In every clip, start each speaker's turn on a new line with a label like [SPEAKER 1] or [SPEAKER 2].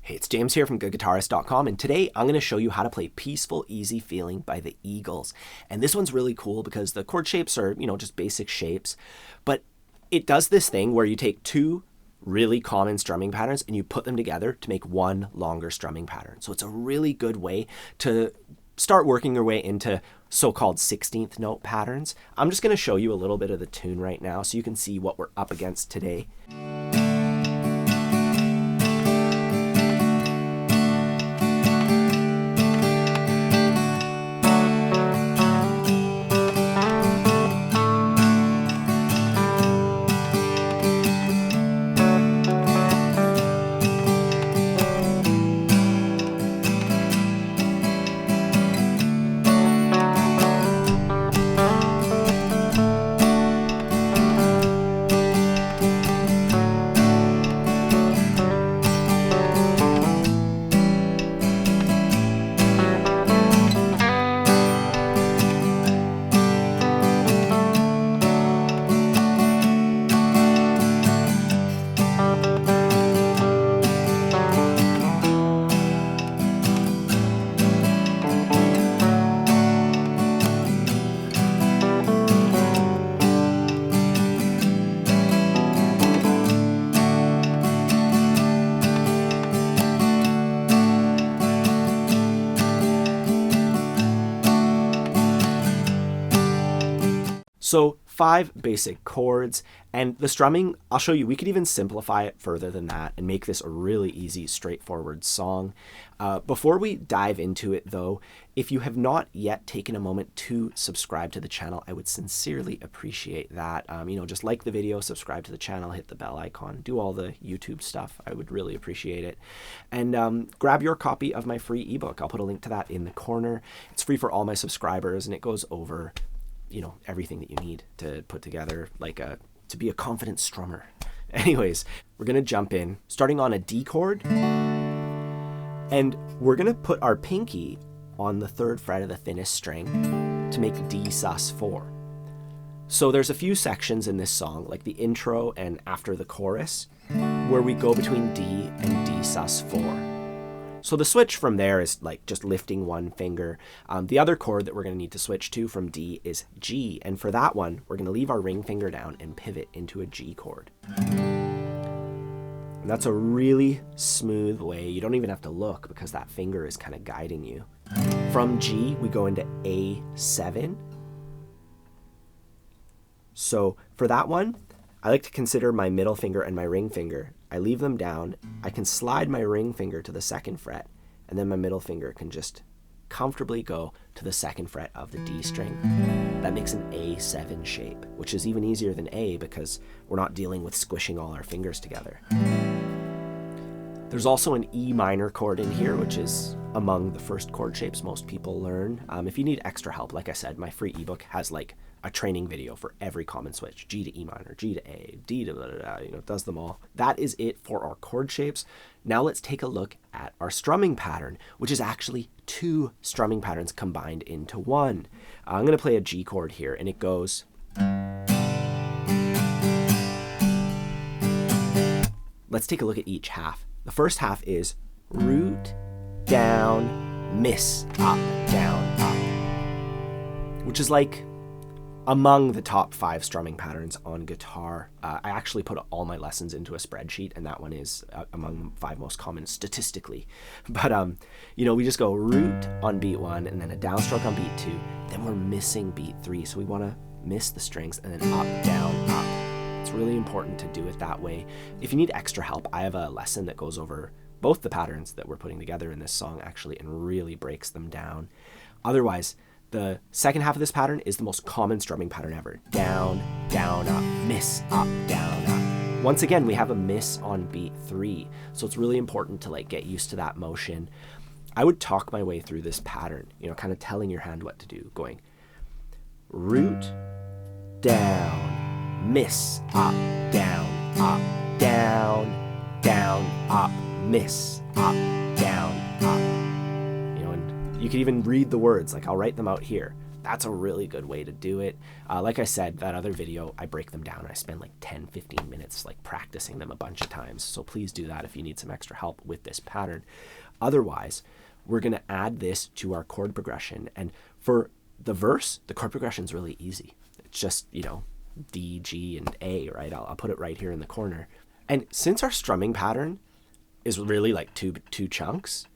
[SPEAKER 1] Hey, it's James here from Guitarist.com, and today I'm going to show you how to play Peaceful Easy Feeling by the Eagles. And this one's really cool because the chord shapes are, just basic shapes, but it does this thing where you take two really common strumming patterns and you put them together to make one longer strumming pattern. So it's a really good way to start working your way into so-called 16th note patterns. I'm just going to show you a little bit of the tune right now so you can see what we're up against today. So 5 basic chords, and the strumming, I'll show you, we could even simplify it further than that and make this a really easy, straightforward song. Before we dive into it though, if you have not yet taken a moment to subscribe to the channel, I would sincerely appreciate that. Just like the video, subscribe to the channel, hit the bell icon, do all the YouTube stuff. I would really appreciate it. And grab your copy of my free ebook. I'll put a link to that in the corner. It's free for all my subscribers and it goes over everything that you need to put together to be a confident strummer. Anyways, we're gonna jump in, starting on a D chord, and we're gonna put our pinky on the 3rd fret of the thinnest string to make D sus4. So there's a few sections in this song, like the intro and after the chorus, where we go between D and D sus4. So the switch from there is just lifting one finger. The other chord that we're going to need to switch to from D is G. And for that one, we're going to leave our ring finger down and pivot into a G chord. And that's a really smooth way. You don't even have to look because that finger is kind of guiding you. From G, we go into A7. So for that one, I like to consider my middle finger and my ring finger. I leave them down. I can slide my ring finger to the 2nd fret, and then my middle finger can just comfortably go to the 2nd fret of the D string. That makes an A7 shape, which is even easier than A because we're not dealing with squishing all our fingers together. There's also an E minor chord in here, which is among the first chord shapes most people learn. If you need extra help, like I said, my free ebook has a training video for every common switch. G to E minor, G to A, D to blah, blah, blah, it does them all. That is it for our chord shapes. Now let's take a look at our strumming pattern, which is actually 2 strumming patterns combined into one. I'm gonna play a G chord here, and it goes. Let's take a look at each half. The first half is root, down, miss, up, down, up, which is among the top 5 strumming patterns on guitar. I actually put all my lessons into a spreadsheet, and that one is among the 5 most common statistically. But, we just go root on beat 1 and then a downstroke on beat 2. Then we're missing beat 3, so we want to miss the strings and then up, down, up. It's really important to do it that way. If you need extra help, I have a lesson that goes over both the patterns that we're putting together in this song actually and really breaks them down. Otherwise, the second half of this pattern is the most common strumming pattern ever. Down, down, up, miss, up, down, up. Once again, we have a miss on beat 3. So it's really important to get used to that motion. I would talk my way through this pattern, kind of telling your hand what to do, going root, down, miss, up, down, up, down, down, up, miss, up, down, up. You could even read the words, I'll write them out here. That's a really good way to do it. Like I said, that other video, I break them down. I spend like 10, 15 minutes like practicing them a bunch of times. So please do that if you need some extra help with this pattern. Otherwise, we're going to add this to our chord progression. And for the verse, the chord progression is really easy. It's just, you know, D, G, and A, right? I'll put it right here in the corner. And since our strumming pattern is really like two chunks,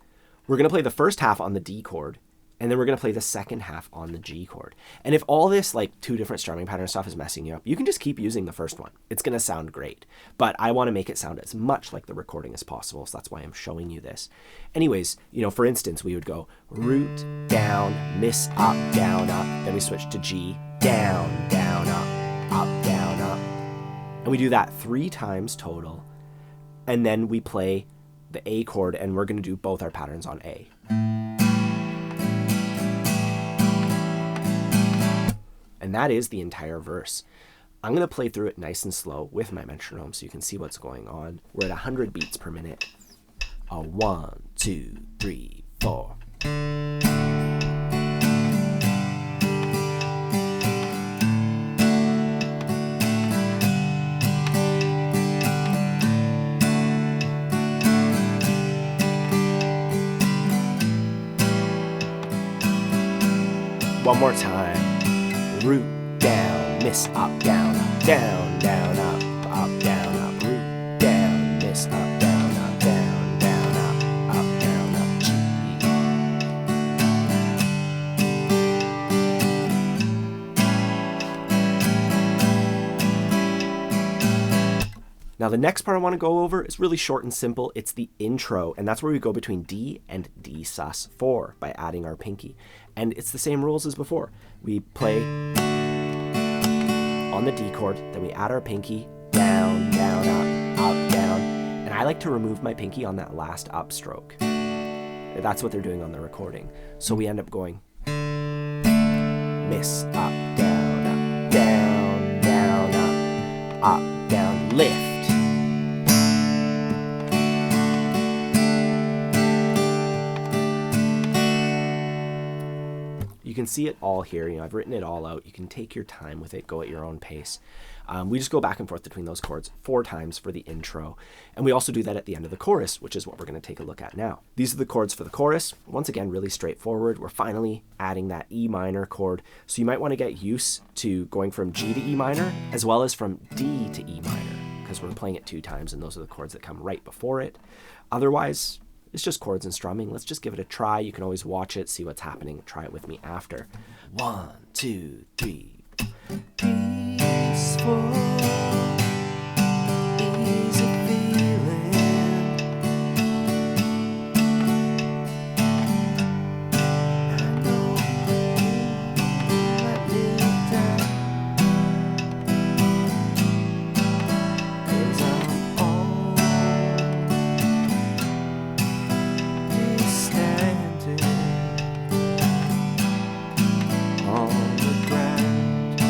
[SPEAKER 1] we're going to play the first half on the D chord, and then we're going to play the second half on the G chord. And if all this like 2 different strumming pattern stuff is messing you up, you can just keep using the first one. It's going to sound great. But I want to make it sound as much like the recording as possible, so that's why I'm showing you this. Anyways, you know, for instance, we would go root, down, miss, up, down, up. Then we switch to G, down, down, up, down, up. And we do that 3 times total. And then we play the A chord, and we're going to do both our patterns on A. And that is the entire verse. I'm going to play through it nice and slow with my metronome so you can see what's going on. We're at 100 beats per minute. 1, 2, 3, 4. One more time. Root, down, miss, up, down, down, down, up, down, up, root, down, miss, up, down, up, down, up, G. Now the next part I want to go over is really short and simple. It's the intro, and that's where we go between D and D sus4 by adding our pinky. And it's the same rules as before. We play on the D chord, then we add our pinky, down, down, up, down. And I like to remove my pinky on that last up stroke. That's what they're doing on the recording. So we end up going miss, up, down, down, up, down, lift. You can see it all here. You know, I've written it all out. You can take your time with it, go at your own pace. We just go back and forth between those chords 4 times for the intro. And we also do that at the end of the chorus, which is what we're going to take a look at now. These are the chords for the chorus. Once again, really straightforward. We're finally adding that E minor chord. So you might want to get used to going from G to E minor, as well as from D to E minor, because we're playing it 2 times, and those are the chords that come right before it. Otherwise, it's just chords and strumming. Let's just give it a try. You can always watch it, see what's happening. Try it with me after. 1, 2, 3. Peaceful, easy feeling. I know let me down, 'cause I'm always standing on the ground.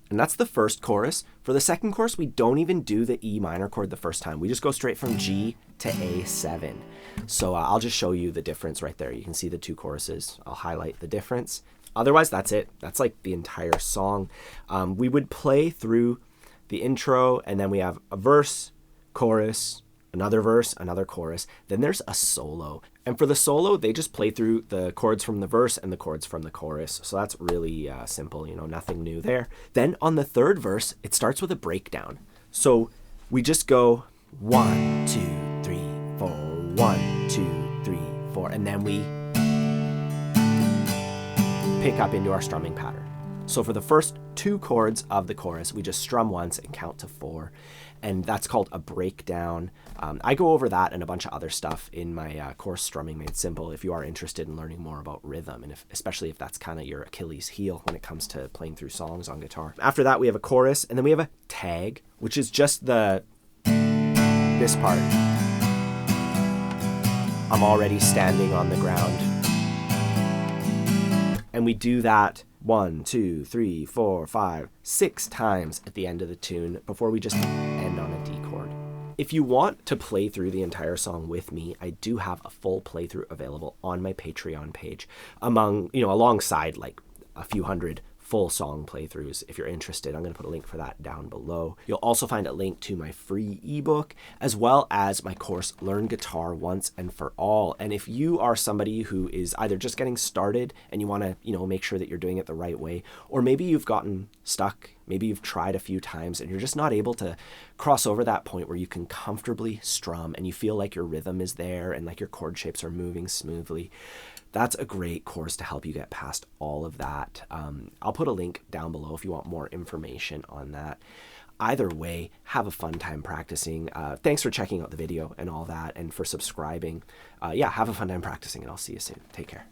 [SPEAKER 1] And that's the first chorus. For the second chorus, we don't even do the E minor chord the first time. We just go straight from G to A7. So I'll just show you the difference right there. You can see the 2 choruses. I'll highlight the difference. Otherwise, that's it. That's like the entire song. We would play through the intro, and then we have a verse, chorus, another verse, another chorus. Then there's a solo. And for the solo, they just play through the chords from the verse and the chords from the chorus. So that's really simple, you know, nothing new there. Then on the third verse, it starts with a breakdown. So we just go 1, 2, 3, 4, 1, 2, 3, 4, and then we pick up into our strumming pattern. So for the first 2 chords of the chorus, we just strum once and count to 4. And that's called a breakdown. I go over that and a bunch of other stuff in my course, Strumming Made Simple, if you are interested in learning more about rhythm, and especially if that's kind of your Achilles heel when it comes to playing through songs on guitar. After that, we have a chorus, and then we have a tag, which is just this part. I'm already standing on the ground. And we do that 1, 2, 3, 4, 5, 6 times at the end of the tune before we just end on a D chord. If you want to play through the entire song with me, I do have a full playthrough available on my Patreon page alongside like a few hundred full song playthroughs. If you're interested, I'm going to put a link for that down below. You'll also find a link to my free ebook as well as my course, Learn Guitar Once and for All. And if you are somebody who is either just getting started and you want to, make sure that you're doing it the right way, or maybe you've gotten stuck, maybe you've tried a few times and you're just not able to cross over that point where you can comfortably strum and you feel like your rhythm is there and like your chord shapes are moving smoothly, that's a great course to help you get past all of that. I'll put a link down below if you want more information on that. Either way, have a fun time practicing. Thanks for checking out the video and all that and for subscribing. Have a fun time practicing and I'll see you soon. Take care.